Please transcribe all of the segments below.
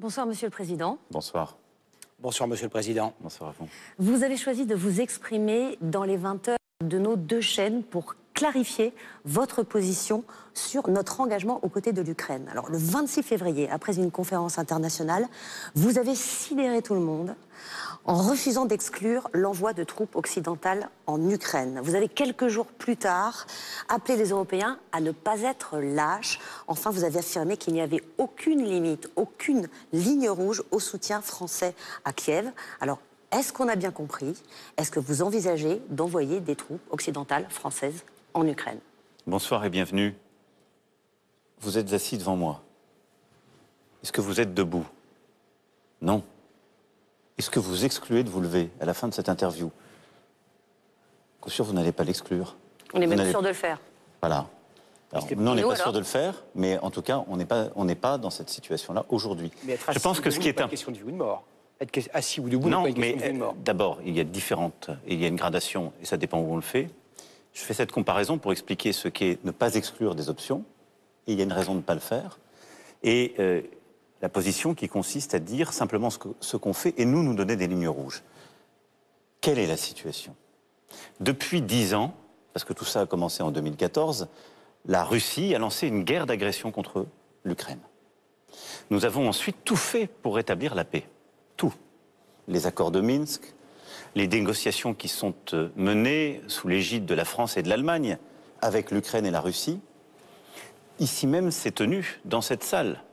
Bonsoir, Monsieur le Président. Bonsoir. Bonsoir, Monsieur le Président. Bonsoir à vous. Vous avez choisi de vous exprimer dans les 20 heures de nos deux chaînes pour clarifier votre position sur notre engagement aux côtés de l'Ukraine. Alors, le 26 février, après une conférence internationale, vous avez sidéré tout le monde en refusant d'exclure l'envoi de troupes occidentales en Ukraine. Vous avez quelques jours plus tard appelé les Européens à ne pas être lâches. Enfin, vous avez affirmé qu'il n'y avait aucune limite, aucune ligne rouge au soutien français à Kiev. Alors, est-ce qu'on a bien compris? Est-ce que vous envisagez d'envoyer des troupes occidentales françaises en Ukraine? Bonsoir et bienvenue. Vous êtes assis devant moi. Est-ce que vous êtes debout? Non. Est-ce que vous excluez de vous lever à la fin de cette interview? Bien sûr, vous n'allez pas l'exclure. On est même sûr de le faire. Voilà. Alors, nous, on n'est pas sûr de le faire, mais en tout cas, on n'est pas dans cette situation-là aujourd'hui. Je pense que ce qui est une question de vie ou de mort. Être assis ou debout n'est pas une question de vie ou de mort. D'abord, il y a une gradation, et ça dépend où on le fait. Je fais cette comparaison pour expliquer ce qu'est ne pas exclure des options, et il y a une raison de ne pas le faire. Et la position qui consiste à dire simplement ce qu'on fait et nous donner des lignes rouges. Quelle est la situation? Depuis 10 ans, parce que tout ça a commencé en 2014, la Russie a lancé une guerre d'agression contre l'Ukraine. Nous avons ensuite tout fait pour rétablir la paix. Tout. Les accords de Minsk, les négociations qui sont menées sous l'égide de la France et de l'Allemagne avec l'Ukraine et la Russie. Ici même s'est tenu, dans cette salle,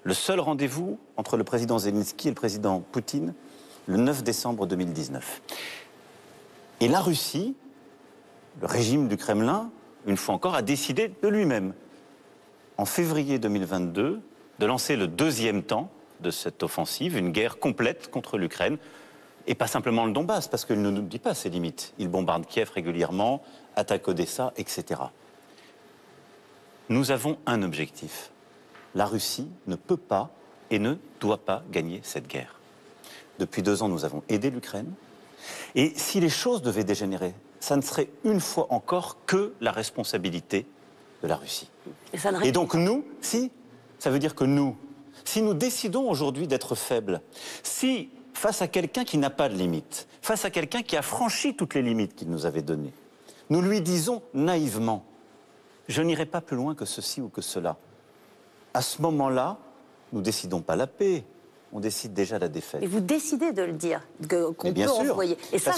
le seul rendez-vous entre le président Zelensky et le président Poutine, le 9 décembre 2019. Et la Russie, le régime du Kremlin, une fois encore, a décidé de lui-même, en février 2022, de lancer le deuxième temps de cette offensive, une guerre complète contre l'Ukraine, et pas simplement le Donbass, parce qu'il ne nous dit pas ses limites. Il bombarde Kiev régulièrement, attaque Odessa, etc. Nous avons un objectif. La Russie ne peut pas et ne doit pas gagner cette guerre. Depuis 2 ans, nous avons aidé l'Ukraine. Et si les choses devaient dégénérer, ça ne serait une fois encore que la responsabilité de la Russie. Et donc nous, ça veut dire que nous, si nous décidons aujourd'hui d'être faibles, si face à quelqu'un qui n'a pas de limites, face à quelqu'un qui a franchi toutes les limites qu'il nous avait données, nous lui disons naïvement, je n'irai pas plus loin que ceci ou que cela. À ce moment-là, nous ne décidons pas la paix, on décide déjà la défaite. Et vous décidez de le dire, qu'on peut envoyer. Et ça,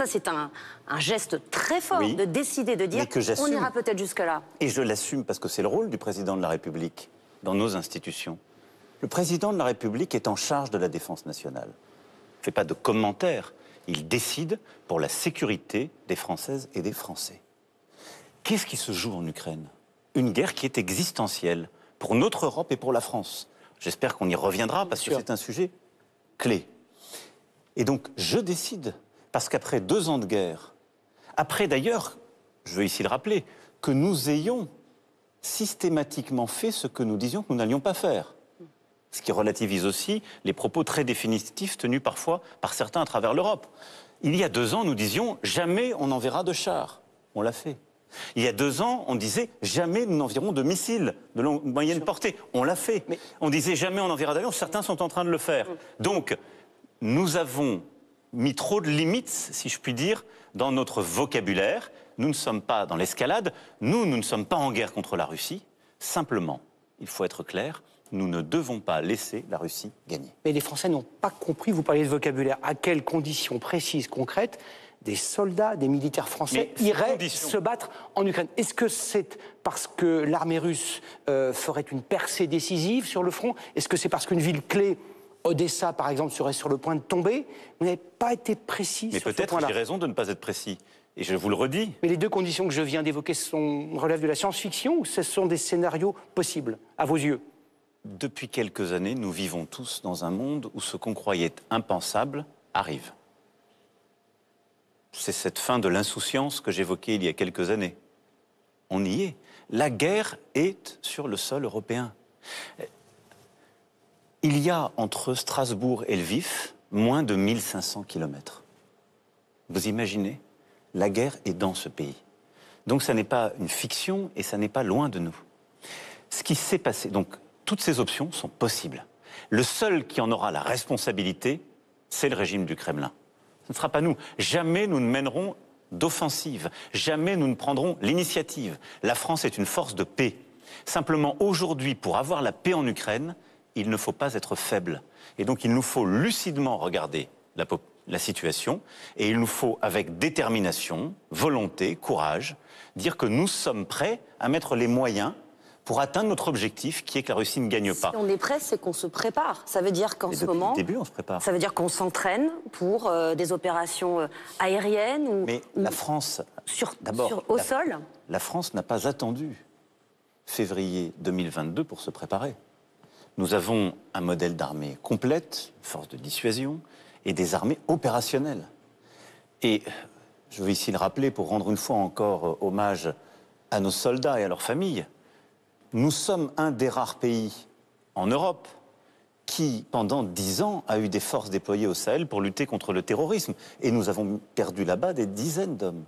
c'est un geste très fort, oui, de décider, de dire on ira peut-être jusque-là. Et je l'assume parce que c'est le rôle du président de la République dans nos institutions. Le président de la République est en charge de la défense nationale. Il ne fait pas de commentaires, il décide pour la sécurité des Françaises et des Français. Qu'est-ce qui se joue en Ukraine? Une guerre qui est existentielle pour notre Europe et pour la France. J'espère qu'on y reviendra parce que c'est un sujet clé. Et donc, je décide, parce qu'après 2 ans de guerre, après d'ailleurs, je veux ici le rappeler, que nous ayons systématiquement fait ce que nous disions que nous n'allions pas faire. Ce qui relativise aussi les propos très définitifs tenus parfois par certains à travers l'Europe. Il y a 2 ans, nous disions « jamais on n'enverra de chars ». On l'a fait. Il y a 2 ans, on disait « jamais nous n'enverrons de missiles de moyenne portée ». On l'a fait. Mais on disait « jamais on n'enverra d'avions ». Certains sont en train de le faire. Donc, nous avons mis trop de limites, si je puis dire, dans notre vocabulaire. Nous ne sommes pas dans l'escalade. Nous ne sommes pas en guerre contre la Russie. Simplement, il faut être clair, nous ne devons pas laisser la Russie gagner. Mais les Français n'ont pas compris, vous parliez de vocabulaire, à quelles conditions précises, concrètes, des soldats, des militaires français iraient se battre en Ukraine. Est-ce que c'est parce que l'armée russe ferait une percée décisive sur le front? Est-ce que c'est parce qu'une ville clé, Odessa par exemple, serait sur le point de tomber? Vous n'avez pas été précis sur ce point-là. Mais peut-être j'ai raison de ne pas être précis. Et je vous le redis. Mais les 2 conditions que je viens d'évoquer relèvent de la science-fiction ou ce sont des scénarios possibles, à vos yeux? Depuis quelques années, nous vivons tous dans un monde où ce qu'on croyait impensable arrive. C'est cette fin de l'insouciance que j'évoquais il y a quelques années. On y est. La guerre est sur le sol européen. Il y a entre Strasbourg et Lviv moins de 1500 kilomètres. Vous imaginez? La guerre est dans ce pays. Donc ça n'est pas une fiction et ça n'est pas loin de nous. Ce qui s'est passé, donc toutes ces options sont possibles. Le seul qui en aura la responsabilité, c'est le régime du Kremlin. Ce ne sera pas nous. Jamais nous ne mènerons d'offensive. Jamais nous ne prendrons l'initiative. La France est une force de paix. Simplement, aujourd'hui, pour avoir la paix en Ukraine, il ne faut pas être faible. Et donc, il nous faut lucidement regarder la situation et il nous faut, avec détermination, volonté, courage, dire que nous sommes prêts à mettre les moyens pour atteindre notre objectif, qui est que la Russie ne gagne pas. Si on est prêt, c'est qu'on se prépare. Ça veut dire qu'en ce moment... Depuis le début, on se prépare. Ça veut dire qu'on s'entraîne pour des opérations aériennes ou... Mais la France... au sol. La France n'a pas attendu février 2022 pour se préparer. Nous avons un modèle d'armée complète, force de dissuasion, et des armées opérationnelles. Et je veux ici le rappeler pour rendre une fois encore hommage à nos soldats et à leurs familles. Nous sommes un des rares pays en Europe qui, pendant 10 ans, a eu des forces déployées au Sahel pour lutter contre le terrorisme. Et nous avons perdu là-bas des dizaines d'hommes.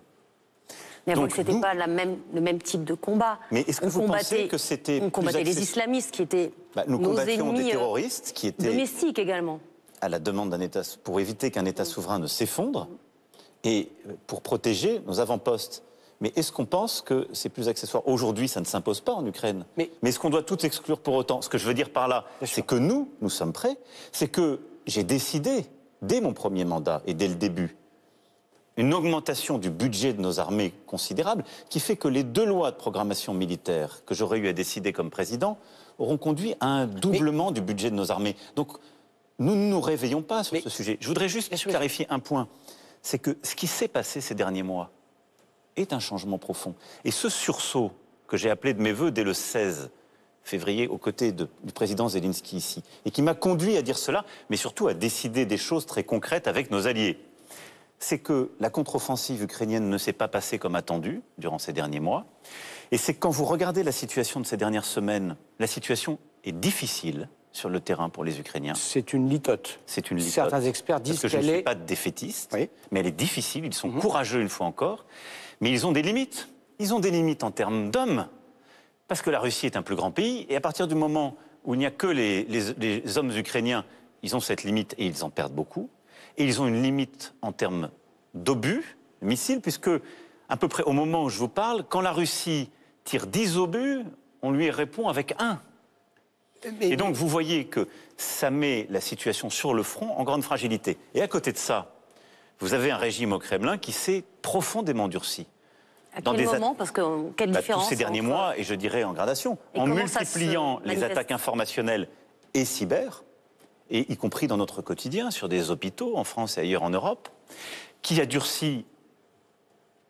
Mais donc, ce n'était pas le même type de combat. Mais est-ce que vous pensez que c'était... On combattait les islamistes qui étaient nous nos combattions ennemis des terroristes qui étaient domestiques également. À la demande d'un État, pour éviter qu'un État souverain ne s'effondre et pour protéger nos avant-postes. Mais est-ce qu'on pense que c'est plus accessoire? Aujourd'hui, ça ne s'impose pas en Ukraine. Mais est-ce qu'on doit tout exclure pour autant? Ce que je veux dire par là, c'est que nous sommes prêts. C'est que j'ai décidé, dès mon premier mandat et dès le début, une augmentation du budget de nos armées considérable, qui fait que les 2 lois de programmation militaire que j'aurais eu à décider comme président auront conduit à un doublement du budget de nos armées. Donc, nous ne nous réveillons pas sur ce sujet. Je voudrais juste clarifier un point. C'est que ce qui s'est passé ces derniers mois est un changement profond. Et ce sursaut que j'ai appelé de mes voeux dès le 16 février, aux côtés du président Zelensky ici, et qui m'a conduit à dire cela, mais surtout à décider des choses très concrètes avec nos alliés, c'est que la contre-offensive ukrainienne ne s'est pas passée comme attendu durant ces derniers mois. Et c'est que quand vous regardez la situation de ces dernières semaines, la situation est difficile sur le terrain pour les Ukrainiens. C'est une litote. C'est une litote. Certains experts disent qu'elle est... Parce que je ne suis pas défaitiste, mais elle est difficile, ils sont courageux une fois encore, mais ils ont des limites. Ils ont des limites en termes d'hommes, parce que la Russie est un plus grand pays, et à partir du moment où il n'y a que les hommes ukrainiens, ils ont cette limite et ils en perdent beaucoup. Et ils ont une limite en termes d'obus, de missiles, puisque à peu près au moment où je vous parle, quand la Russie tire 10 obus, on lui répond avec 1. Et donc vous voyez que ça met la situation sur le front en grande fragilité. Et à côté de ça, vous avez un régime au Kremlin qui s'est profondément durci. À quel moment? Parce que quelle différence tous ces derniers mois, et je dirais en gradation, en multipliant les attaques informationnelles et cyber, et y compris dans notre quotidien, sur des hôpitaux en France et ailleurs en Europe, qui a durci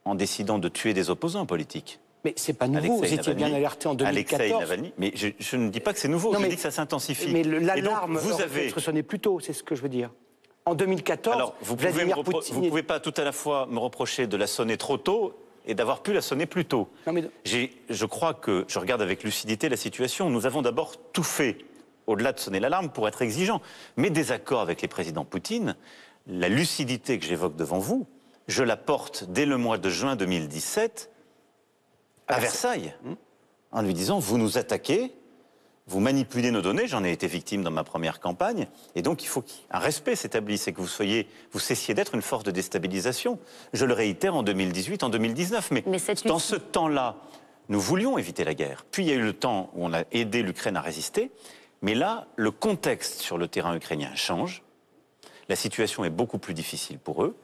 en décidant de tuer des opposants politiques. Mais c'est pas nouveau, vous étiez bien alerté en 2014. Alexei Navalny, mais je ne dis pas que c'est nouveau, je dis que ça s'intensifie. Mais l'alarme aurait pu être sonnée plus tôt, c'est ce que je veux dire. En 2014, alors, vous ne pouvez pas tout à la fois me reprocher de la sonner trop tôt et d'avoir pu la sonner plus tôt. Je crois que je regarde avec lucidité la situation. Nous avons d'abord tout fait, au-delà de sonner l'alarme, pour être exigeants. Mes désaccords avec les présidents Poutine, la lucidité que j'évoque devant vous, je la porte dès le mois de juin 2017 à Versailles, en lui disant « vous nous attaquez, vous manipulez nos données », j'en ai été victime dans ma première campagne, et donc il faut qu'un respect s'établisse et que vous cessiez d'être une force de déstabilisation. Je le réitère en 2018, en 2019, mais dans ce temps-là, nous voulions éviter la guerre. Puis il y a eu le temps où on a aidé l'Ukraine à résister, mais là, le contexte sur le terrain ukrainien change, la situation est beaucoup plus difficile pour eux,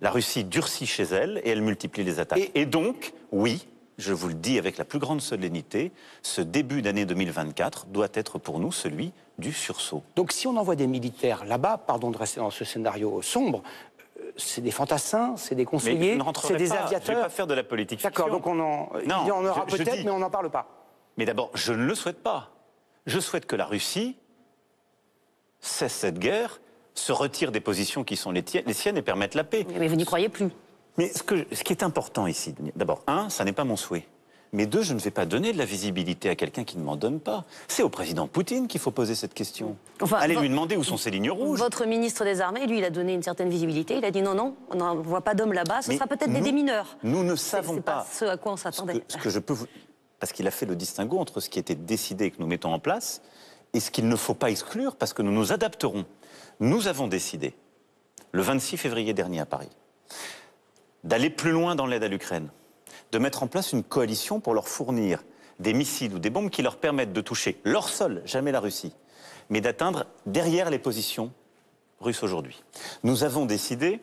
la Russie durcit chez elle et elle multiplie les attaques. Et donc, oui, je vous le dis avec la plus grande solennité, ce début d'année 2024 doit être pour nous celui du sursaut. Donc si on envoie des militaires là-bas, pardon de rester dans ce scénario sombre, c'est des fantassins, c'est des conseillers, c'est des aviateurs. Je ne vais pas faire de la politique fiction. D'accord, donc il y en aura peut-être, mais on n'en parle pas. Mais d'abord, je ne le souhaite pas. Je souhaite que la Russie cesse cette guerre, se retire des positions qui sont les siennes et permette la paix. Mais vous n'y croyez plus. Mais ce qui est important ici, d'abord, ça n'est pas mon souhait. Mais 2, je ne vais pas donner de la visibilité à quelqu'un qui ne m'en donne pas. C'est au président Poutine qu'il faut poser cette question. Allez lui demander où sont ses lignes rouges. Votre ministre des Armées, lui, il a donné une certaine visibilité. Il a dit non, on n'envoie pas d'hommes là-bas, ce sera peut-être des démineurs. Nous ne savons pas ce à quoi on s'attendait. Ce que je peux vous... Parce qu'il a fait le distinguo entre ce qui était décidé et que nous mettons en place et ce qu'il ne faut pas exclure, parce que nous nous adapterons. Nous avons décidé, le 26 février dernier à Paris, d'aller plus loin dans l'aide à l'Ukraine, de mettre en place une coalition pour leur fournir des missiles ou des bombes qui leur permettent de toucher leur sol, jamais la Russie, mais d'atteindre derrière les positions russes aujourd'hui. Nous avons décidé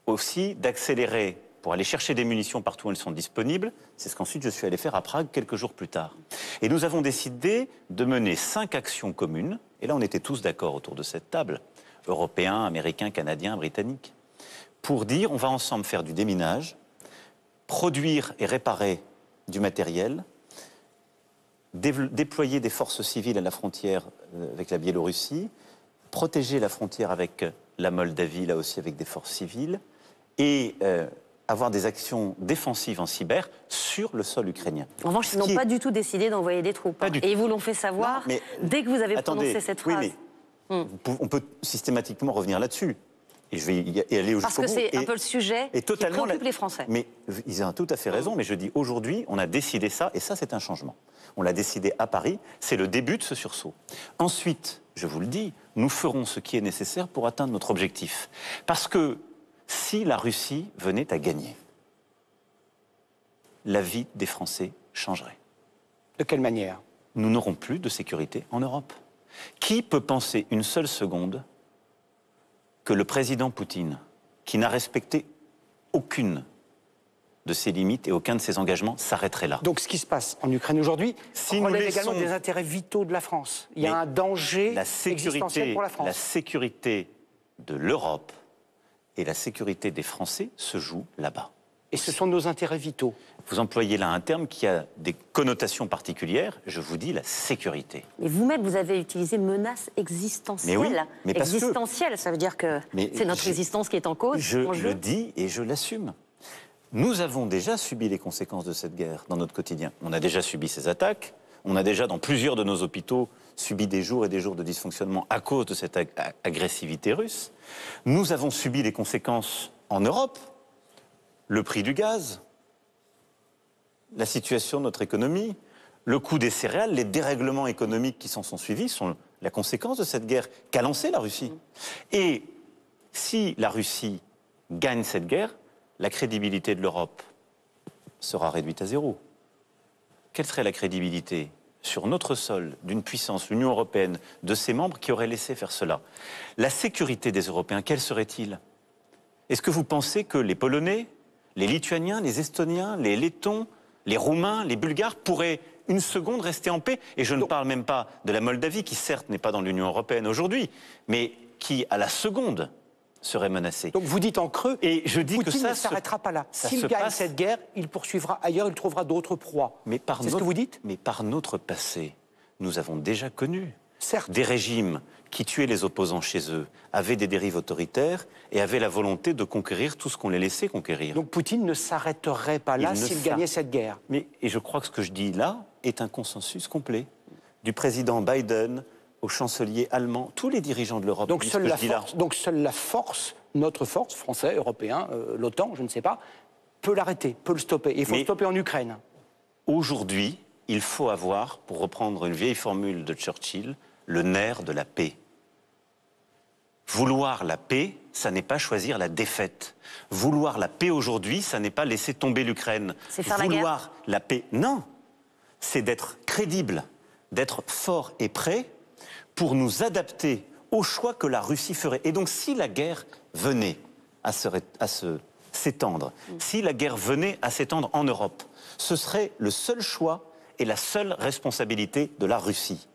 aussi d'accélérer pour aller chercher des munitions partout où elles sont disponibles. C'est ce qu'ensuite je suis allé faire à Prague quelques jours plus tard. Et nous avons décidé de mener 5 actions communes, et là on était tous d'accord autour de cette table, Européens, Américains, Canadiens, Britanniques, pour dire on va ensemble faire du déminage, produire et réparer du matériel, déployer des forces civiles à la frontière avec la Biélorussie, protéger la frontière avec la Moldavie, là aussi avec des forces civiles, et avoir des actions défensives en cyber sur le sol ukrainien. En revanche, ils n'ont pas du tout décidé d'envoyer des troupes. Et ils vous l'ont fait savoir dès que vous avez prononcé cette phrase. Oui, mais on peut systématiquement revenir là-dessus. Et je vais y aller jusqu'au bout. Parce que c'est un peu le sujet qui préoccupe les Français. Mais ils ont tout à fait raison, mais je dis aujourd'hui, on a décidé ça, et ça c'est un changement. On l'a décidé à Paris, c'est le début de ce sursaut. Ensuite, je vous le dis, nous ferons ce qui est nécessaire pour atteindre notre objectif. Parce que si la Russie venait à gagner, la vie des Français changerait. De quelle manière? Nous n'aurons plus de sécurité en Europe. Qui peut penser une seule seconde que le président Poutine, qui n'a respecté aucune de ses limites et aucun de ses engagements, s'arrêterait là? Donc ce qui se passe en Ukraine aujourd'hui relève également des intérêts vitaux de la France. Il y a un danger existentiel pour la France. La sécurité de l'Europe et la sécurité des Français se jouent là-bas. Et ce sont nos intérêts vitaux. Vous employez là un terme qui a des connotations particulières. Je vous dis la sécurité. Mais vous-même, vous avez utilisé menace existentielle. Mais oui, mais existentielle, ça veut dire que c'est notre existence qui est en cause. Je le dis et je l'assume. Nous avons déjà subi les conséquences de cette guerre dans notre quotidien. On a déjà subi ces attaques. On a déjà, dans plusieurs de nos hôpitaux, subi des jours et des jours de dysfonctionnement à cause de cette agressivité russe. Nous avons subi les conséquences en Europe. Le prix du gaz, la situation de notre économie, le coût des céréales, les dérèglements économiques qui s'en sont suivis sont la conséquence de cette guerre qu'a lancée la Russie. Et si la Russie gagne cette guerre, la crédibilité de l'Europe sera réduite à zéro. Quelle serait la crédibilité sur notre sol d'une puissance, l'Union européenne, de ses membres qui auraient laissé faire cela? La sécurité des Européens, quelle serait-il? Est-ce que vous pensez que les Polonais, les Lituaniens, les Estoniens, les Lettons, les Roumains, les Bulgares pourraient une seconde rester en paix? Et je ne parle même pas de la Moldavie, qui certes n'est pas dans l'Union européenne aujourd'hui, mais qui, à la seconde, serait menacée. Donc vous dites en creux, et je dis Poutine que ça ne s'arrêtera pas là. S'il gagne cette guerre, il poursuivra ailleurs, il trouvera d'autres proies. C'est ce que vous dites? Mais par notre passé, nous avons déjà connu certes des régimes qui tuaient les opposants chez eux, avaient des dérives autoritaires et avaient la volonté de conquérir tout ce qu'on les laissait conquérir. Donc Poutine ne s'arrêterait pas là s'il gagnait cette guerre. Et je crois que ce que je dis là est un consensus complet. Du président Biden au chancelier allemand, tous les dirigeants de l'Europe. Donc seule la force, notre force, français, européen, l'OTAN, je ne sais pas, peut l'arrêter, peut le stopper. Et il faut le stopper en Ukraine. Aujourd'hui, il faut avoir, pour reprendre une vieille formule de Churchill, le nerf de la paix. Vouloir la paix, ça n'est pas choisir la défaite. Vouloir la paix aujourd'hui, ça n'est pas laisser tomber l'Ukraine. C'est faire la guerre. Vouloir la paix, non. C'est d'être crédible, d'être fort et prêt pour nous adapter au choix que la Russie ferait. Et donc, si la guerre venait à s'étendre, si la guerre venait à s'étendre en Europe, ce serait le seul choix et la seule responsabilité de la Russie.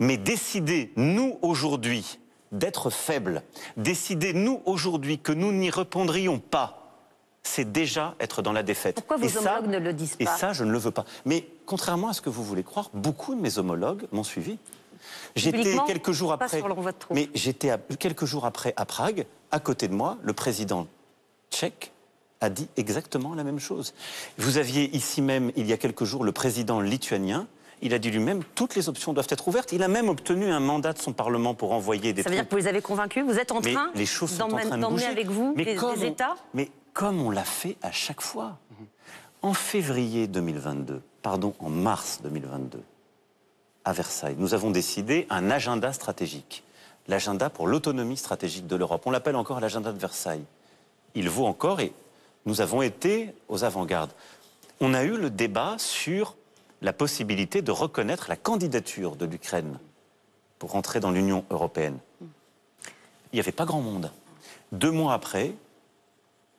Mais décider, nous, aujourd'hui, d'être faibles, décider, nous, aujourd'hui, que nous n'y répondrions pas, c'est déjà être dans la défaite. Pourquoi vos homologues ne le disent pas? Et ça, je ne le veux pas. Mais contrairement à ce que vous voulez croire, beaucoup de mes homologues m'ont suivi. J'étais quelques jours après, quelques jours après à Prague, à côté de moi, le président tchèque a dit exactement la même chose. Vous aviez ici même, il y a quelques jours, le président lituanien. Il a dit lui-même, toutes les options doivent être ouvertes. Il a même obtenu un mandat de son Parlement pour envoyer des troupes. Ça veut dire que vous les avez convaincus? Vous êtes en train d'emmener avec vous des États? Mais comme on l'a fait à chaque fois. En février 2022, pardon, en mars 2022, à Versailles, nous avons décidé un agenda stratégique. L'agenda pour l'autonomie stratégique de l'Europe. On l'appelle encore l'agenda de Versailles. Il vaut encore et nous avons été aux avant-gardes. On a eu le débat sur la possibilité de reconnaître la candidature de l'Ukraine pour rentrer dans l'Union européenne. Il n'y avait pas grand monde. 2 mois après,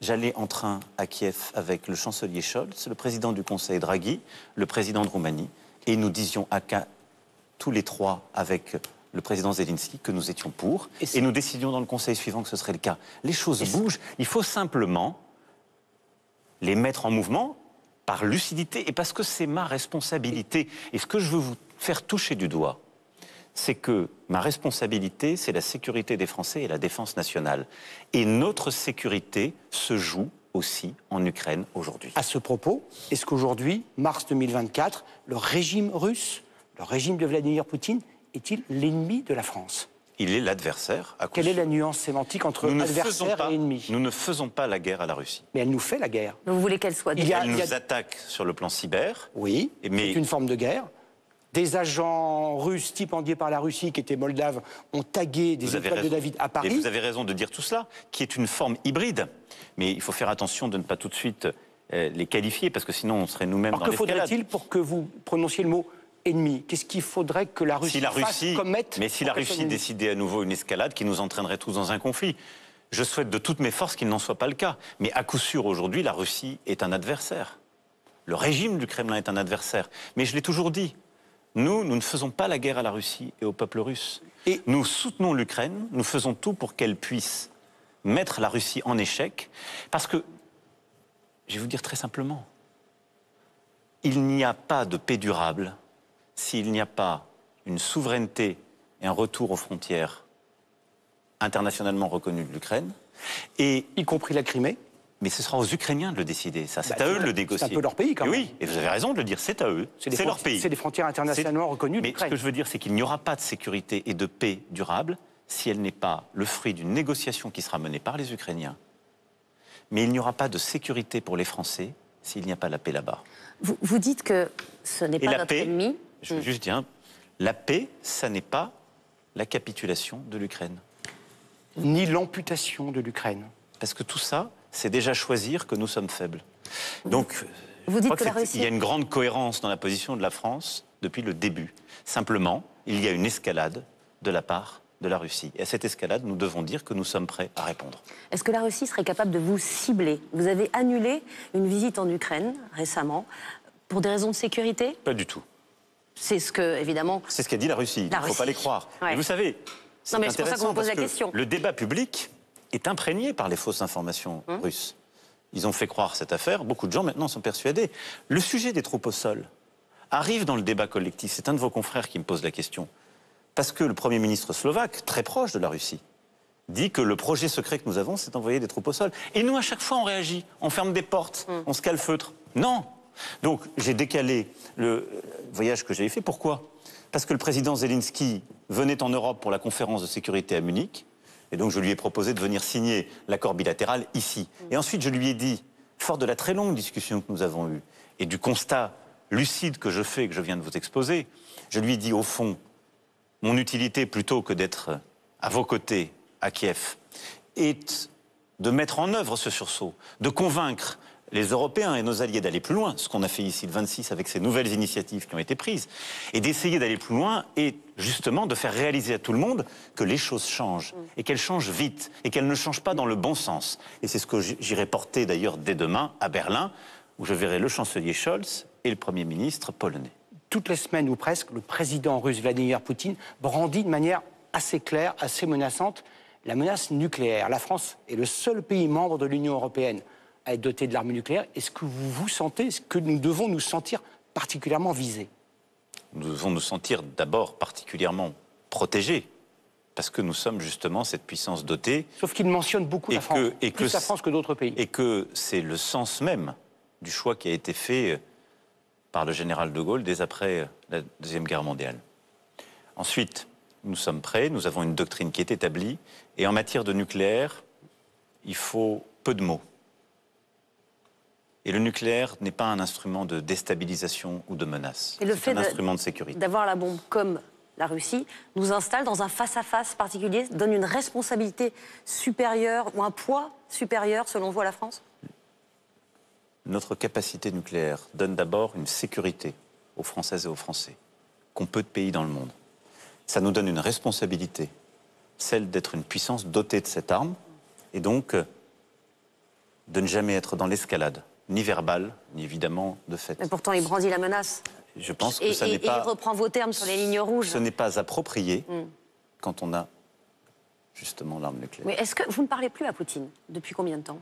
j'allais en train à Kiev avec le chancelier Scholz, le président du Conseil Draghi, le président de Roumanie, et nous disions tous les 3 avec le président Zelensky que nous étions pour, et nous décidions dans le Conseil suivant que ce serait le cas. Les choses bougent, il faut simplement les mettre en mouvement par lucidité et parce que c'est ma responsabilité. Et ce que je veux vous faire toucher du doigt, c'est que ma responsabilité, c'est la sécurité des Français et la défense nationale. Et notre sécurité se joue aussi en Ukraine aujourd'hui. À ce propos, est-ce qu'aujourd'hui, mars 2024, le régime russe, le régime de Vladimir Poutine, est-il l'ennemi de la France? Il est l'adversaire. Quelle est la nuance sémantique entre adversaire et ennemi? Nous ne faisons pas la guerre à la Russie. Mais elle nous fait la guerre. Vous voulez qu'elle soit... Elle nous attaque sur le plan cyber. Oui, c'est une forme de guerre. Des agents russes stipendiés par la Russie, qui étaient moldaves, ont tagué des étoiles de David à Paris. Et vous avez raison de dire tout cela, qui est une forme hybride. Mais il faut faire attention de ne pas tout de suite les qualifier, parce que sinon on serait nous-mêmes dans l'escalade. Alors que faudrait-il pour que vous prononciez le mot ennemi? Qu'est-ce qu'il faudrait que la Russie commette? Mais si la Russie décidait à nouveau une escalade qui nous entraînerait tous dans un conflit, je souhaite de toutes mes forces qu'il n'en soit pas le cas. Mais à coup sûr, aujourd'hui, la Russie est un adversaire. Le régime du Kremlin est un adversaire. Mais je l'ai toujours dit, nous ne faisons pas la guerre à la Russie et au peuple russe. Et nous soutenons l'Ukraine, nous faisons tout pour qu'elle puisse mettre la Russie en échec. Parce que, je vais vous dire très simplement, il n'y a pas de paix durable s'il n'y a pas une souveraineté et un retour aux frontières internationalement reconnues de l'Ukraine. Y compris la Crimée. Mais ce sera aux Ukrainiens de le décider, ça. C'est à eux de le négocier. C'est un peu leur pays, quand même. Oui, et vous avez raison de le dire, c'est à eux. C'est leur pays. C'est des frontières internationalement reconnues. Mais ce que je veux dire, c'est qu'il n'y aura pas de sécurité et de paix durable si elle n'est pas le fruit d'une négociation qui sera menée par les Ukrainiens. Mais il n'y aura pas de sécurité pour les Français s'il n'y a pas la paix là-bas. Vous dites que ce n'est pas notre ennemi. Je veux juste dire, la paix, ça n'est pas la capitulation de l'Ukraine. Ni l'amputation de l'Ukraine. Parce que tout ça, c'est déjà choisir que nous sommes faibles. Donc, vous dites il y a une grande cohérence dans la position de la France depuis le début. Simplement, il y a une escalade de la part de la Russie. Et à cette escalade, nous devons dire que nous sommes prêts à répondre. Est-ce que la Russie serait capable de vous cibler? Vous avez annulé une visite en Ukraine récemment pour des raisons de sécurité? Pas du tout. C'est ce que, évidemment... C'est ce qu'a dit la Russie. Il ne faut pas les croire. Ouais. Et vous savez, c'est pour ça qu'on vous pose la question. Le débat public est imprégné par les fausses informations russes. Ils ont fait croire cette affaire. Beaucoup de gens maintenant sont persuadés. Le sujet des troupes au sol arrive dans le débat collectif. C'est un de vos confrères qui me pose la question. Parce que le Premier ministre slovaque, très proche de la Russie, dit que le projet secret que nous avons, c'est d'envoyer des troupes au sol. Et nous, à chaque fois, on réagit. On ferme des portes, on se calfeutre. Non. Donc, j'ai décalé le voyage que j'avais fait. Pourquoi? Parce que le président Zelensky venait en Europe pour la conférence de sécurité à Munich. Et donc, je lui ai proposé de venir signer l'accord bilatéral ici. Et ensuite, je lui ai dit, fort de la très longue discussion que nous avons eue et du constat lucide que je fais, que je viens de vous exposer, je lui ai dit, au fond, mon utilité, plutôt que d'être à vos côtés, à Kiev, est de mettre en œuvre ce sursaut, de convaincre les Européens et nos alliés d'aller plus loin, ce qu'on a fait ici le 26 avec ces nouvelles initiatives qui ont été prises, et d'essayer d'aller plus loin et justement de faire réaliser à tout le monde que les choses changent, et qu'elles changent vite, et qu'elles ne changent pas dans le bon sens. Et c'est ce que j'irai porter d'ailleurs dès demain à Berlin, où je verrai le chancelier Scholz et le Premier ministre polonais. Toutes les semaines ou presque, le président russe Vladimir Poutine brandit de manière assez claire, assez menaçante, la menace nucléaire. La France est le seul pays membre de l'Union européenne à être doté de l'arme nucléaire. Est-ce que vous vous sentez, est-ce que nous devons nous sentir particulièrement visés? Nous devons nous sentir d'abord particulièrement protégés, parce que nous sommes justement cette puissance dotée. Sauf qu'il mentionne beaucoup la France, plus la France que d'autres pays. Et que c'est le sens même du choix qui a été fait par le général de Gaulle dès après la Deuxième Guerre mondiale. Ensuite, nous sommes prêts, nous avons une doctrine qui est établie, et en matière de nucléaire, il faut peu de mots. Et le nucléaire n'est pas un instrument de déstabilisation ou de menace. C'est un instrument de sécurité. D'avoir la bombe comme la Russie nous installe dans un face-à-face particulier, donne une responsabilité supérieure ou un poids supérieur, selon vous, à la France? Notre capacité nucléaire donne d'abord une sécurité aux Françaises et aux Français, qu'ont peu de pays dans le monde. Ça nous donne une responsabilité, celle d'être une puissance dotée de cette arme, et donc de ne jamais être dans l'escalade, ni verbale, ni évidemment de fait. Mais pourtant, il brandit la menace. Je pense que ça n'est pas... Et il reprend vos termes sur les lignes rouges. Ce n'est pas approprié quand on a justement l'arme nucléaire. Mais est-ce que vous ne parlez plus à Poutine? Depuis combien de temps?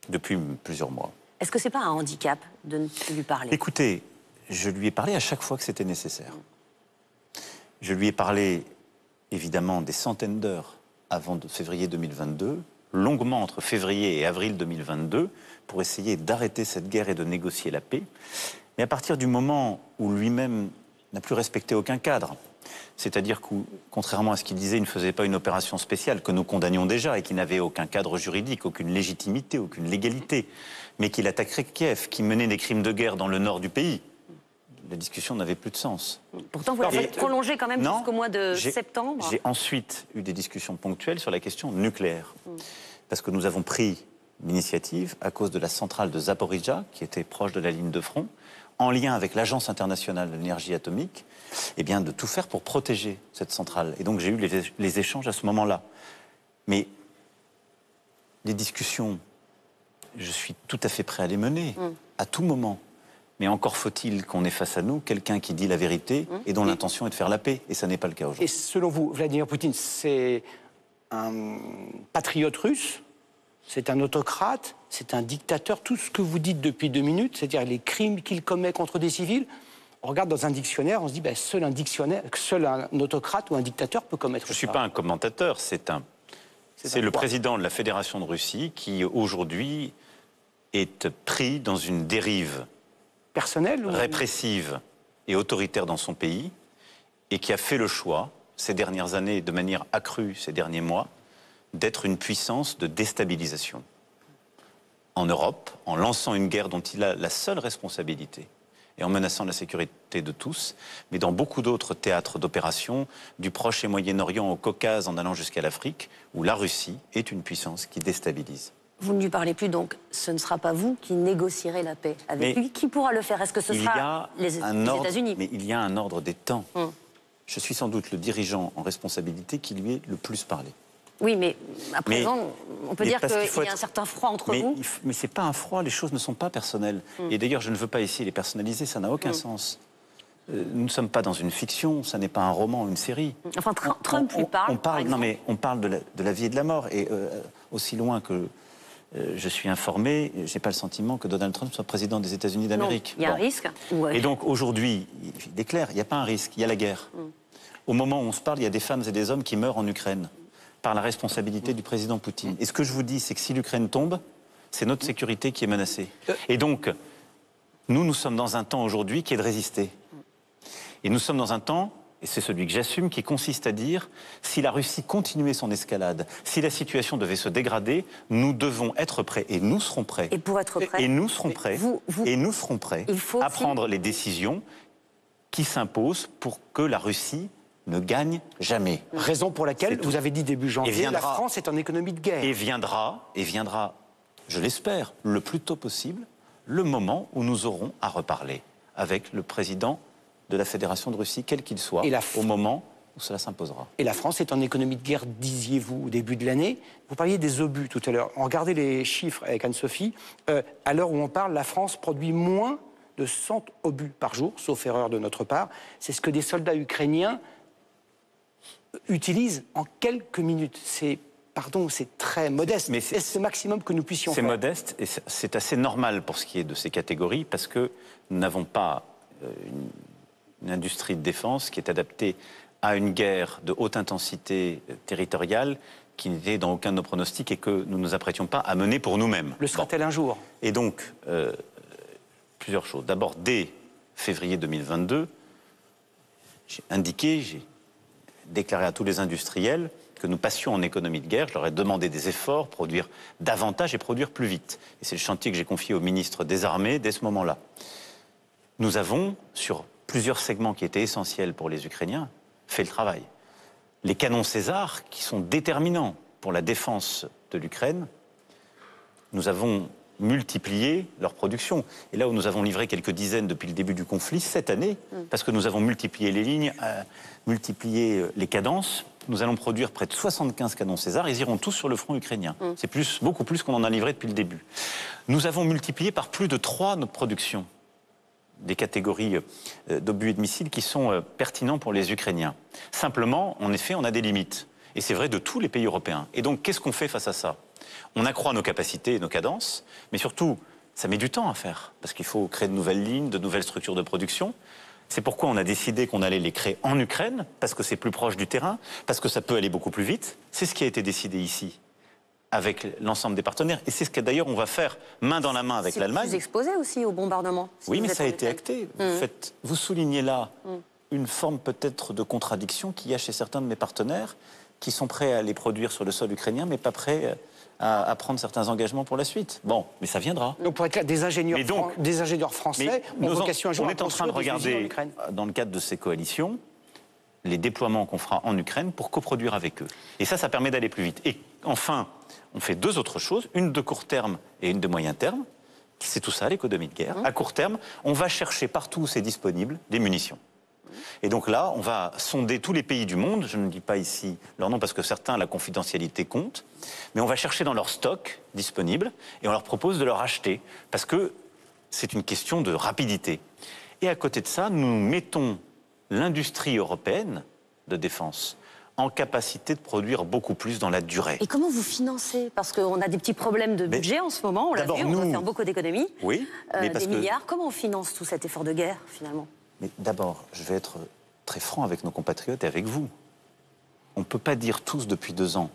Depuis plusieurs mois. Est-ce que ce n'est pas un handicap de ne plus lui parler? Écoutez, je lui ai parlé à chaque fois que c'était nécessaire. Je lui ai parlé, évidemment, des centaines d'heures avant février 2022, longuement entre février et avril 2022, pour essayer d'arrêter cette guerre et de négocier la paix. Mais à partir du moment où lui-même n'a plus respecté aucun cadre, c'est-à-dire que, contrairement à ce qu'il disait, il ne faisait pas une opération spéciale que nous condamnions déjà et qui n'avait aucun cadre juridique, aucune légitimité, aucune légalité, mais qu'il attaquerait Kiev, qui menait des crimes de guerre dans le nord du pays, la discussion n'avait plus de sens. Pourtant, vous l'avez prolongé quand même jusqu'au mois de septembre. J'ai ensuite eu des discussions ponctuelles sur la question nucléaire. Parce que nous avons pris l'initiative, à cause de la centrale de Zaporijia, qui était proche de la ligne de front, en lien avec l'Agence internationale de l'énergie atomique, eh bien, de tout faire pour protéger cette centrale. Et donc j'ai eu les échanges à ce moment-là. Mais les discussions, je suis tout à fait prêt à les mener, à tout moment. Mais encore faut-il qu'on ait face à nous quelqu'un qui dit la vérité et dont l'intention est de faire la paix. Et ça n'est pas le cas aujourd'hui. Et selon vous, Vladimir Poutine, c'est un patriote russe? C'est un autocrate? C'est un dictateur? Tout ce que vous dites depuis 2 minutes, c'est-à-dire les crimes qu'il commet contre des civils, on regarde dans un dictionnaire, on se dit ben, seul un autocrate ou un dictateur peut commettre ça. Je ne suis pas un commentateur, c'est le président de la Fédération de Russie qui aujourd'hui est pris dans une dérive personnelle ou... répressive et autoritaire dans son pays et qui a fait le choix, ces dernières années, de manière accrue ces derniers mois, d'être une puissance de déstabilisation en Europe, en lançant une guerre dont il a la seule responsabilité et en menaçant la sécurité de tous, mais dans beaucoup d'autres théâtres d'opération, du Proche et Moyen-Orient au Caucase en allant jusqu'à l'Afrique, où la Russie est une puissance qui déstabilise. Vous ne lui parlez plus, donc ce ne sera pas vous qui négocierez la paix avec lui. Qui pourra le faire? Est-ce que ce sera les États-Unis? Mais il y a un ordre des temps. Je suis sans doute le dirigeant en responsabilité qui lui est le plus parlé. Oui, mais à présent, on peut dire qu'il y a un certain froid entre vous. Mais ce n'est pas un froid, les choses ne sont pas personnelles. Et d'ailleurs, je ne veux pas essayer de les personnaliser, ça n'a aucun sens. Nous ne sommes pas dans une fiction, ça n'est pas un roman, une série. Enfin, Trump lui parle, non, mais on parle de la vie et de la mort. Et aussi loin que je suis informé, je n'ai pas le sentiment que Donald Trump soit président des États-Unis d'Amérique. Il y a un risque. Et donc aujourd'hui, il est clair, il n'y a pas un risque, il y a la guerre. Au moment où on se parle, il y a des femmes et des hommes qui meurent en Ukraine par la responsabilité du président Poutine. Et ce que je vous dis, c'est que si l'Ukraine tombe, c'est notre sécurité qui est menacée. Et donc, nous sommes dans un temps aujourd'hui qui est de résister. Et nous sommes dans un temps, et c'est celui que j'assume, qui consiste à dire, si la Russie continuait son escalade, si la situation devait se dégrader, nous devons être prêts, et nous serons prêts. Et pour être prêts, et nous serons prêts, et nous serons prêts à prendre les décisions qui s'imposent pour que la Russie ne gagne jamais. Raison pour laquelle, vous avez dit début janvier, la France est en économie de guerre. Et viendra, je l'espère, le plus tôt possible, le moment où nous aurons à reparler avec le président de la Fédération de Russie, quel qu'il soit, au moment où cela s'imposera. Et la France est en économie de guerre, disiez-vous, au début de l'année. Vous parliez des obus tout à l'heure. Regardez les chiffres avec Anne-Sophie. À l'heure où on parle, la France produit moins de 100 obus par jour, sauf erreur de notre part. C'est ce que des soldats ukrainiens utilisent en quelques minutes. C'est très modeste. Mais c'est le maximum que nous puissions faire. C'est modeste et c'est assez normal pour ce qui est de ces catégories parce que nous n'avons pas une industrie de défense qui est adaptée à une guerre de haute intensité territoriale qui n'était dans aucun de nos pronostics et que nous ne nous apprêtions pas à mener pour nous-mêmes. Le sera-t-elle un jour? Et donc, plusieurs choses. D'abord, dès février 2022, j'ai indiqué, j'ai déclaré à tous les industriels que nous passions en économie de guerre. Je leur ai demandé des efforts, produire davantage et produire plus vite. Et c'est le chantier que j'ai confié au ministre des Armées dès ce moment-là. Nous avons, sur plusieurs segments qui étaient essentiels pour les Ukrainiens, fait le travail. Les canons César, qui sont déterminants pour la défense de l'Ukraine, nous avons multiplié leur production. Et là où nous avons livré quelques dizaines depuis le début du conflit, cette année, parce que nous avons multiplié les lignes, multiplié les cadences, nous allons produire près de 75 canons César. Ils iront tous sur le front ukrainien. C'est beaucoup plus qu'on en a livré depuis le début. Nous avons multiplié par plus de 3 notre production des catégories d'obus et de missiles qui sont pertinents pour les Ukrainiens. Simplement, en effet, on a des limites. Et c'est vrai de tous les pays européens. Et donc, qu'est-ce qu'on fait face à ça ? On accroît nos capacités et nos cadences, mais surtout, ça met du temps à faire, parce qu'il faut créer de nouvelles lignes, de nouvelles structures de production. C'est pourquoi on a décidé qu'on allait les créer en Ukraine, parce que c'est plus proche du terrain, parce que ça peut aller beaucoup plus vite. C'est ce qui a été décidé ici, avec l'ensemble des partenaires. Et c'est ce que d'ailleurs on va faire main dans la main avec l'Allemagne. Vous exposez aussi au bombardement. Oui, mais ça a été acté. Vous soulignez là une forme peut-être de contradiction qu'il y a chez certains de mes partenaires qui sont prêts à les produire sur le sol ukrainien, mais pas prêts à prendre certains engagements pour la suite. Bon, mais ça viendra. Donc pour être clair, des ingénieurs français ont vocation à jouer. On est en train de regarder, dans le cadre de ces coalitions, les déploiements qu'on fera en Ukraine pour coproduire avec eux. Et ça permet d'aller plus vite. Et enfin, on fait 2 autres choses, une de court terme et une de moyen terme. C'est tout ça, l'économie de guerre. À court terme, on va chercher partout où c'est disponible des munitions. Et donc là, on va sonder tous les pays du monde, je ne dis pas ici leur nom parce que certains, la confidentialité compte, mais on va chercher dans leur stock disponible et on leur propose de leur acheter parce que c'est une question de rapidité. Et à côté de ça, nous mettons l'industrie européenne de défense en capacité de produire beaucoup plus dans la durée. Et comment vous financez ? Parce qu'on a des petits problèmes de budget en ce moment, on l'a vu, on doit faire beaucoup d'économies, oui, des milliards. Comment on finance tout cet effort de guerre, finalement ? Mais d'abord, je vais être très franc avec nos compatriotes et avec vous. On ne peut pas dire tous depuis 2 ans,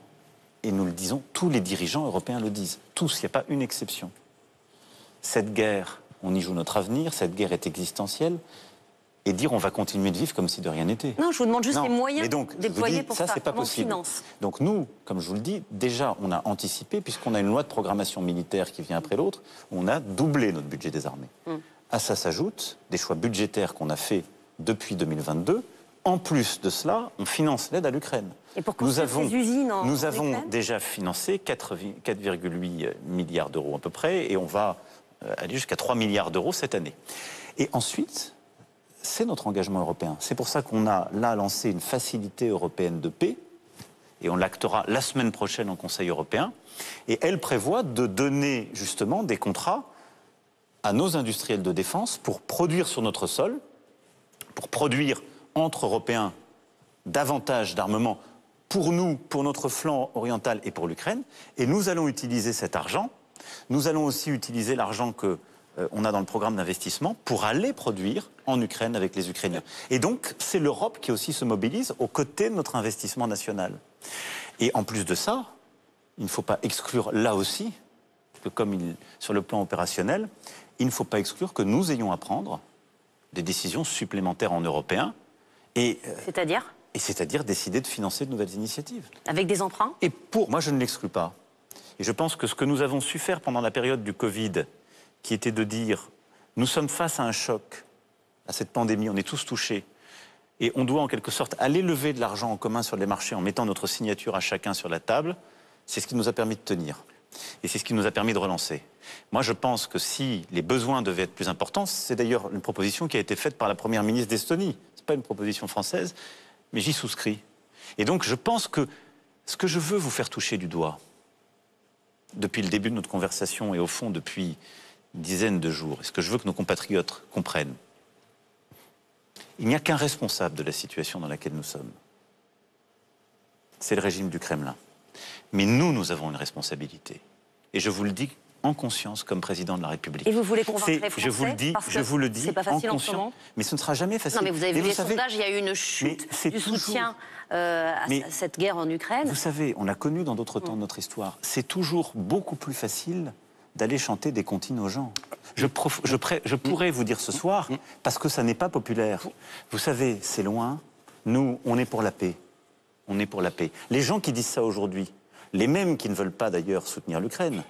et nous le disons, tous les dirigeants européens le disent, tous, il n'y a pas une exception. Cette guerre, on y joue notre avenir, cette guerre est existentielle, et dire on va continuer de vivre comme si de rien n'était. Non, je vous demande juste les moyens déployés pour ça. C'est pas possible. Finance. Donc nous, comme je vous le dis, déjà on a anticipé, puisqu'on a une loi de programmation militaire qui vient après l'autre, on a doublé notre budget des armées. À ça s'ajoutent des choix budgétaires qu'on a faits depuis 2022. En plus de cela, on finance l'aide à l'Ukraine. Et pour construire ces usines nous avons déjà financé 4,8 milliards d'euros à peu près, et on va aller jusqu'à 3 milliards d'euros cette année. Et ensuite, c'est notre engagement européen. C'est pour ça qu'on a là lancé une facilité européenne de paix, et on l'actera la semaine prochaine en Conseil européen, et elle prévoit de donner justement des contrats à nos industriels de défense pour produire sur notre sol, pour produire entre Européens davantage d'armements pour nous, pour notre flanc oriental et pour l'Ukraine. Et nous allons utiliser cet argent. Nous allons aussi utiliser l'argent qu'on a dans le programme d'investissement pour aller produire en Ukraine avec les Ukrainiens. Et donc, c'est l'Europe qui aussi se mobilise aux côtés de notre investissement national. Et en plus de ça, il ne faut pas exclure là aussi, que comme sur le plan opérationnel, il ne faut pas exclure que nous ayons à prendre des décisions supplémentaires en européen. C'est-à-dire ? Et c'est-à-dire décider de financer de nouvelles initiatives. Avec des emprunts ? Et moi, je ne l'exclus pas. Et je pense que ce que nous avons su faire pendant la période du Covid, qui était de dire, nous sommes face à un choc, à cette pandémie, on est tous touchés, et on doit en quelque sorte aller lever de l'argent en commun sur les marchés en mettant notre signature à chacun sur la table, c'est ce qui nous a permis de tenir. Et c'est ce qui nous a permis de relancer. Moi, je pense que si les besoins devaient être plus importants, c'est d'ailleurs une proposition qui a été faite par la première ministre d'Estonie. Ce n'est pas une proposition française, mais j'y souscris. Et donc, je pense que ce que je veux vous faire toucher du doigt, depuis le début de notre conversation et au fond depuis une dizaine de jours, et ce que je veux que nos compatriotes comprennent, il n'y a qu'un responsable de la situation dans laquelle nous sommes. C'est le régime du Kremlin. Mais nous avons une responsabilité. Et je vous le dis en conscience comme président de la République. Et vous voulez convaincre les Français ? Je vous le dis c'est pas facile en en ce moment. Mais ce ne sera jamais facile. Non, mais vous avez vu les sondages, il y a eu une chute du soutien à cette guerre en Ukraine. Vous savez, on l'a connu dans d'autres temps de notre histoire. C'est toujours beaucoup plus facile d'aller chanter des comptines aux gens. Je pourrais vous dire ce soir, parce que ça n'est pas populaire. Vous savez, c'est loin. Nous, on est pour la paix. on est pour la paix. Les gens qui disent ça aujourd'hui, les mêmes qui ne veulent pas d'ailleurs soutenir l'Ukraine,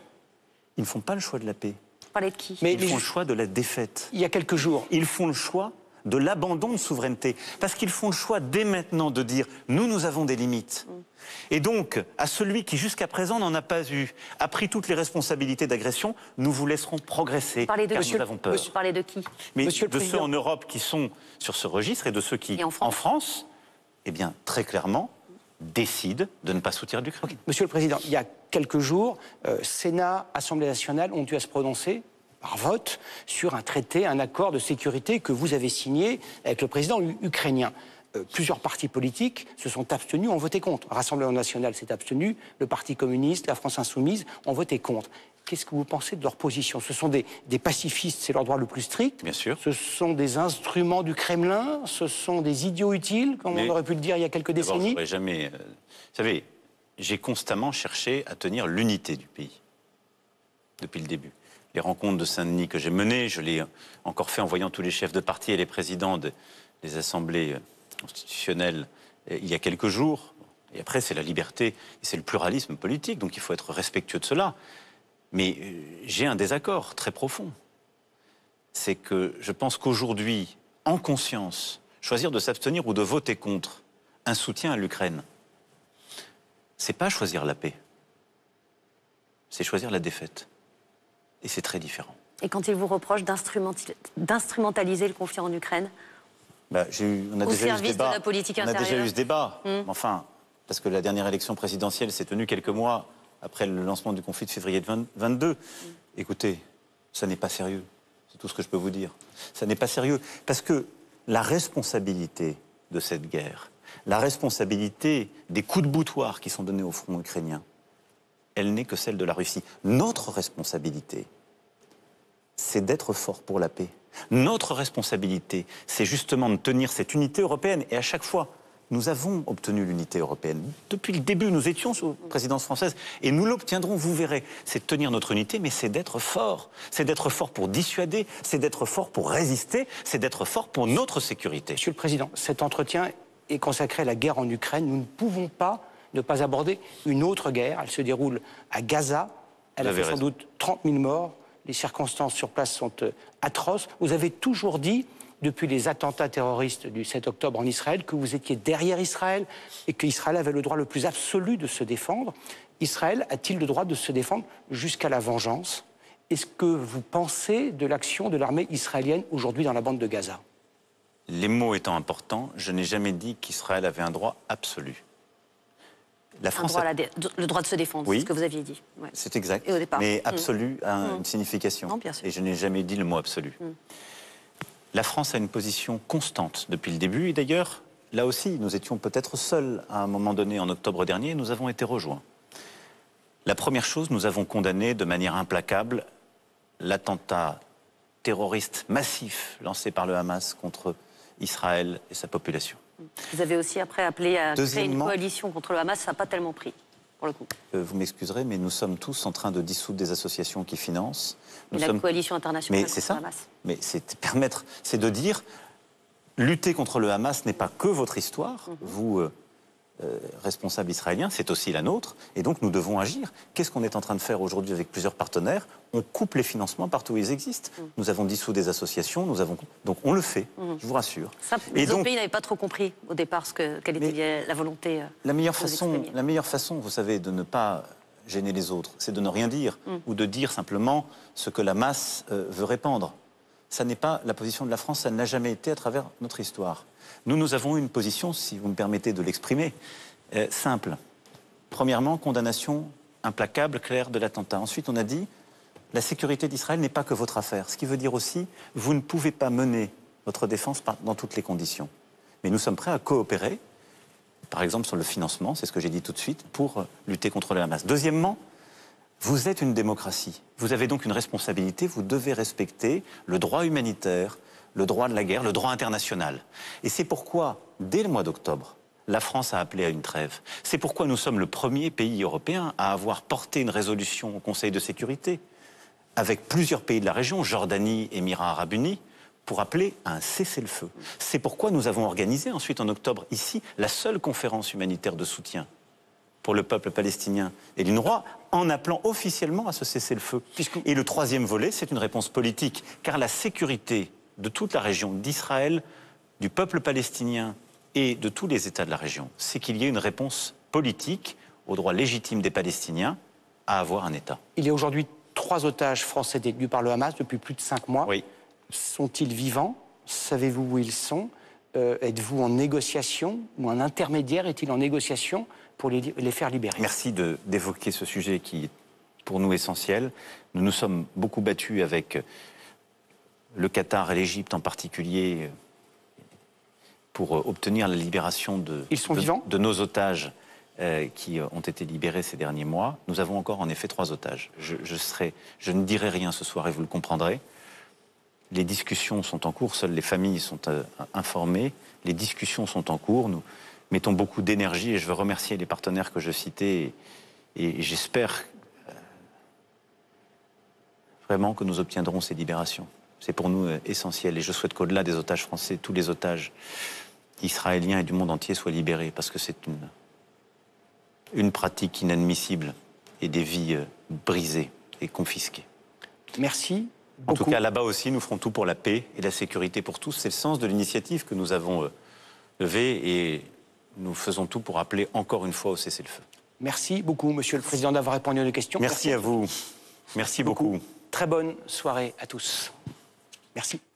ils ne font pas le choix de la paix. Parler de qui? Ils font le choix de la défaite. Il y a quelques jours. Ils font le choix de l'abandon de souveraineté. Parce qu'ils font le choix dès maintenant de dire « nous avons des limites ». Et donc, à celui qui jusqu'à présent n'en a pas eu, a pris toutes les responsabilités d'agression, nous vous laisserons progresser, car nous avons peur. Vous parlez de qui? Mais de ceux en Europe qui sont sur ce registre et de ceux qui, en France, eh bien, très clairement, décident de ne pas soutenir l'Ukraine. Okay. Monsieur le Président, il y a quelques jours, Sénat, Assemblée nationale ont dû à se prononcer par vote sur un traité, un accord de sécurité que vous avez signé avec le président ukrainien. Plusieurs partis politiques se sont abstenus, ont voté contre. Le Rassemblement national s'est abstenu, le Parti communiste, la France insoumise ont voté contre. Qu'est-ce que vous pensez de leur position? Ce sont des pacifistes, c'est leur droit le plus strict. Bien sûr. Ce sont des instruments du Kremlin, ce sont des idiots utiles, comme on aurait pu le dire il y a quelques décennies. Jamais. Vous savez, j'ai constamment cherché à tenir l'unité du pays, depuis le début. Les rencontres de Saint-Denis que j'ai menées, je l'ai encore fait en voyant tous les chefs de parti et les présidents des assemblées constitutionnelles il y a quelques jours. Et après, c'est la liberté et c'est le pluralisme politique, donc il faut être respectueux de cela. Mais j'ai un désaccord très profond. C'est que je pense qu'aujourd'hui, en conscience, choisir de s'abstenir ou de voter contre un soutien à l'Ukraine, c'est pas choisir la paix, c'est choisir la défaite. Et c'est très différent. Et quand il vous reproche d'instrumentaliser le conflit en Ukraine, on a déjà eu ce débat. De la politique intérieure. On a déjà eu ce débat. Enfin, parce que la dernière élection présidentielle s'est tenue quelques mois après le lancement du conflit de février 2022. Écoutez, ça n'est pas sérieux. C'est tout ce que je peux vous dire. Ça n'est pas sérieux. Parce que la responsabilité de cette guerre, la responsabilité des coups de boutoir qui sont donnés au front ukrainien, elle n'est que celle de la Russie. Notre responsabilité, c'est d'être fort pour la paix. Notre responsabilité, c'est justement de tenir cette unité européenne. Et à chaque fois, nous avons obtenu l'unité européenne. Depuis le début, nous étions sous présidence française. Et nous l'obtiendrons, vous verrez. C'est de tenir notre unité, mais c'est d'être fort. C'est d'être fort pour dissuader, c'est d'être fort pour résister, c'est d'être fort pour notre sécurité. Monsieur le Président, cet entretien est consacré à la guerre en Ukraine. Nous ne pouvons pas ne pas aborder une autre guerre. Elle se déroule à Gaza. Elle a fait sans doute 30 000 morts. Les circonstances sur place sont atroces. Vous avez toujours dit, depuis les attentats terroristes du 7 octobre en Israël, que vous étiez derrière Israël et qu'Israël avait le droit le plus absolu de se défendre. Israël a-t-il le droit de se défendre jusqu'à la vengeance? Est-ce que vous pensez de l'action de l'armée israélienne aujourd'hui dans la bande de Gaza? Les mots étant importants, je n'ai jamais dit qu'Israël avait un droit absolu. La France le droit de se défendre, oui, c'est ce que vous aviez dit. Ouais. C'est exact, et au départ. Mais absolu a une signification. Non, bien sûr. Et je n'ai jamais dit le mot absolu. La France a une position constante depuis le début. Et d'ailleurs, là aussi, nous étions peut-être seuls à un moment donné en octobre dernier et nous avons été rejoints. La première chose, nous avons condamné de manière implacable l'attentat terroriste massif lancé par le Hamas contre Israël et sa population. Vous avez aussi après appelé à créer une coalition contre le Hamas, ça n'a pas tellement pris, pour le coup. Vous m'excuserez, mais nous sommes tous en train de dissoudre des associations qui financent. La coalition internationale contre le Hamas. Mais c'est de dire, lutter contre le Hamas n'est pas que votre histoire, vous, responsable israélien, c'est aussi la nôtre, et donc nous devons agir. Qu'est-ce qu'on est en train de faire aujourd'hui avec plusieurs partenaires? On coupe les financements partout où ils existent. Nous avons dissous des associations, donc on le fait, je vous rassure. Ça, les autres pays n'avaient pas trop compris au départ quelle était la volonté. La meilleure façon, vous savez, de ne pas gêner les autres, c'est de ne rien dire, ou de dire simplement ce que la masse veut répandre. Ça n'est pas la position de la France, ça ne l'a jamais été à travers notre histoire. Nous avons une position, si vous me permettez de l'exprimer, simple. Premièrement, condamnation implacable, claire de l'attentat. Ensuite, on a dit, la sécurité d'Israël n'est pas que votre affaire. Ce qui veut dire aussi, vous ne pouvez pas mener votre défense dans toutes les conditions. Mais nous sommes prêts à coopérer, par exemple sur le financement, c'est ce que j'ai dit tout de suite, pour lutter contre le Hamas. Deuxièmement, vous êtes une démocratie. Vous avez donc une responsabilité, vous devez respecter le droit humanitaire, le droit de la guerre, le droit international. Et c'est pourquoi, dès le mois d'octobre, la France a appelé à une trêve. C'est pourquoi nous sommes le premier pays européen à avoir porté une résolution au Conseil de sécurité, avec plusieurs pays de la région, Jordanie, Émirats arabes unis, pour appeler à un cessez-le-feu. C'est pourquoi nous avons organisé ensuite en octobre ici la seule conférence humanitaire de soutien pour le peuple palestinien et l'UNRWA, en appelant officiellement à ce cessez-le-feu. Et le troisième volet, c'est une réponse politique, car la sécurité de toute la région, d'Israël, du peuple palestinien et de tous les États de la région, c'est qu'il y ait une réponse politique au droit légitime des Palestiniens à avoir un État. Il y a aujourd'hui 3 otages français détenus par le Hamas depuis plus de 5 mois. Oui. Sont-ils vivants? Savez-vous où ils sont? Êtes-vous en négociation ou un intermédiaire est-il en négociation pour les faire libérer? Merci d'évoquer ce sujet qui est pour nous essentiel. Nous nous sommes beaucoup battus avec le Qatar et l'Égypte en particulier pour obtenir la libération de nos otages qui ont été libérés ces derniers mois. Nous avons encore en effet 3 otages. Je ne dirai rien ce soir et vous le comprendrez. Les discussions sont en cours, seules les familles sont informées. Les discussions sont en cours. Nous mettons beaucoup d'énergie et je veux remercier les partenaires que je citais et j'espère vraiment que nous obtiendrons ces libérations. C'est pour nous essentiel et je souhaite qu'au-delà des otages français, tous les otages israéliens et du monde entier soient libérés parce que c'est une pratique inadmissible et des vies brisées et confisquées. Merci. En tout cas, là-bas aussi, nous ferons tout pour la paix et la sécurité pour tous. C'est le sens de l'initiative que nous avons levée et nous faisons tout pour appeler encore une fois au cessez-le-feu. Merci beaucoup, Monsieur le Président, d'avoir répondu à nos questions. Merci à vous. Merci beaucoup. Très bonne soirée à tous. Merci.